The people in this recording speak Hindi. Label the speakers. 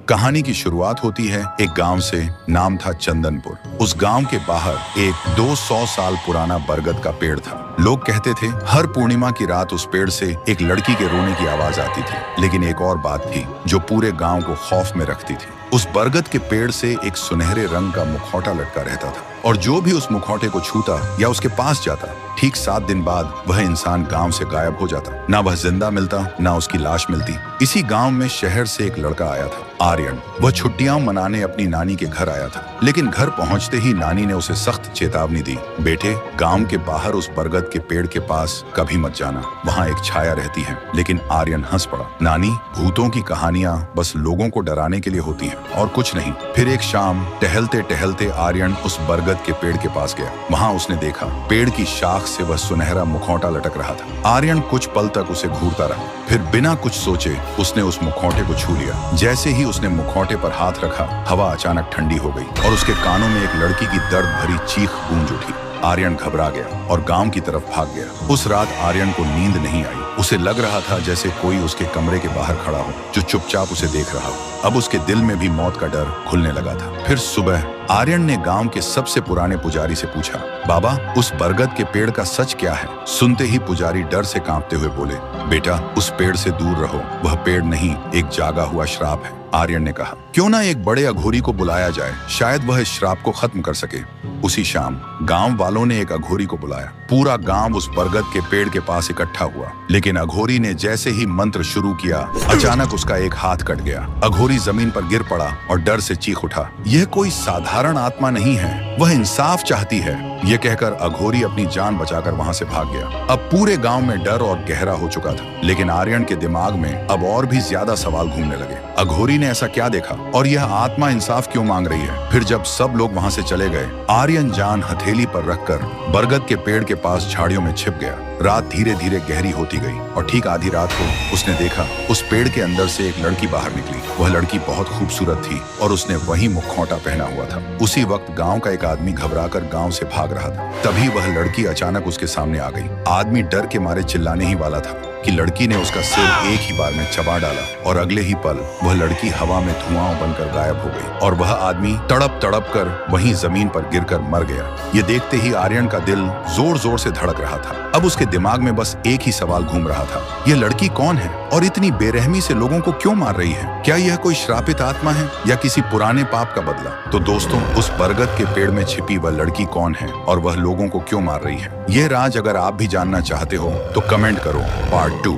Speaker 1: कहानी की शुरुआत होती है एक गांव से, नाम था चंदनपुर। उस गांव के बाहर एक 200 साल पुराना बरगद का पेड़ था। लोग कहते थे हर पूर्णिमा की रात उस पेड़ से एक लड़की के रोने की आवाज आती थी। लेकिन एक और बात थी जो पूरे गांव को खौफ में रखती थी। उस बरगद के पेड़ से एक सुनहरे रंग का मुखौटा लटका रहता था और जो भी उस मुखौटे को छूता या उसके पास जाता, ठीक 7 दिन बाद वह इंसान गांव से गायब हो जाता। ना वह जिंदा मिलता, ना उसकी लाश मिलती। इसी गांव में शहर से एक लड़का आया था, आर्यन। वह छुट्टियां मनाने अपनी नानी के घर आया था, लेकिन घर पहुंचते ही नानी ने उसे सख्त चेतावनी दी, बेटे गांव के बाहर उस बरगद के पेड़ के पास कभी मत जाना, वहां एक छाया रहती है। लेकिन आर्यन हंस पड़ा, नानी भूतों की कहानियां बस लोगों को डराने के लिए होती हैं और कुछ नहीं। फिर एक शाम टहलते टहलते आर्यन उस बरगद के पेड़ के पास गया। वहां उसने देखा पेड़ की शाख से वह सुनहरा मुखौटा लटक रहा था। आर्यन कुछ पल तक उसे घूरता रहा, फिर बिना कुछ सोचे उसने उस मुखौटे को छू लिया। जैसे ही उसने मुखौटे पर हाथ रखा, हवा अचानक ठंडी हो गई और उसके कानों में एक लड़की की दर्द भरी चीख गूंज उठी। आर्यन घबरा गया और गांव की तरफ भाग गया। उस रात आर्यन को नींद नहीं आई। उसे लग रहा था जैसे कोई उसके कमरे के बाहर खड़ा हो जो चुपचाप उसे देख रहा हो। अब उसके दिल में भी मौत का डर घुलने लगा था। फिर सुबह आर्यन ने गांव के सबसे पुराने पुजारी से पूछा, बाबा उस बरगद के पेड़ का सच क्या है? सुनते ही पुजारी डर से कांपते हुए बोले, बेटा उस पेड़ से दूर रहो, वह पेड़ नहीं एक जागा हुआ श्राप है। आर्यन ने कहा, क्यों ना एक बड़े अघोरी को बुलाया जाए, शायद वह इस श्राप को खत्म कर सके। उसी शाम गांव वालों ने एक अघोरी को बुलाया। पूरा गांव उस बरगद के पेड़ के पास इकट्ठा हुआ, लेकिन अघोरी ने जैसे ही मंत्र शुरू किया, अचानक उसका एक हाथ कट गया। अघोरी जमीन पर गिर पड़ा और डर से चीख उठा, यह कोई साधारण आत्मा नहीं है, वह इंसाफ चाहती है। यह कहकर अघोरी अपनी जान बचाकर वहां से भाग गया। अब पूरे गांव में डर और गहरा हो चुका था, लेकिन आर्यन के दिमाग में अब और भी ज्यादा सवाल घूमने लगे। अघोरी ने ऐसा क्या देखा और यह आत्मा इंसाफ क्यों मांग रही है? फिर जब सब लोग वहां से चले गए, आर्यन जान हथेली पर रखकर बरगद के पेड़ के पास झाड़ियों में छिप गया। रात धीरे धीरे गहरी होती गई और ठीक आधी रात को उसने देखा उस पेड़ के अंदर से एक लड़की बाहर निकली। वह लड़की बहुत खूबसूरत थी और उसने वही मुखौटा पहना हुआ था। उसी वक्त गांव का एक आदमी घबराकर गांव से भाग रहा था। तभी वह लड़की अचानक उसके सामने आ गई। आदमी डर के मारे चिल्लाने ही वाला था कि लड़की ने उसका सिर एक ही बार में चबा डाला और अगले ही पल वह लड़की हवा में धुआं बनकर गायब हो गई और वह आदमी तड़प तड़प कर वहीं जमीन पर गिरकर मर गया। ये देखते ही आर्यन का दिल जोर जोर से धड़क रहा था। अब उसके दिमाग में बस एक ही सवाल घूम रहा था, ये लड़की कौन है और इतनी बेरहमी से लोगों को क्यों मार रही है? क्या यह कोई श्रापित आत्मा है या किसी पुराने पाप का बदला? तो दोस्तों, उस बरगद के पेड़ में छिपी वह लड़की कौन है और वह लोगों को क्यों मार रही है? ये राज अगर आप भी जानना चाहते हो तो कमेंट करो पार्ट 2।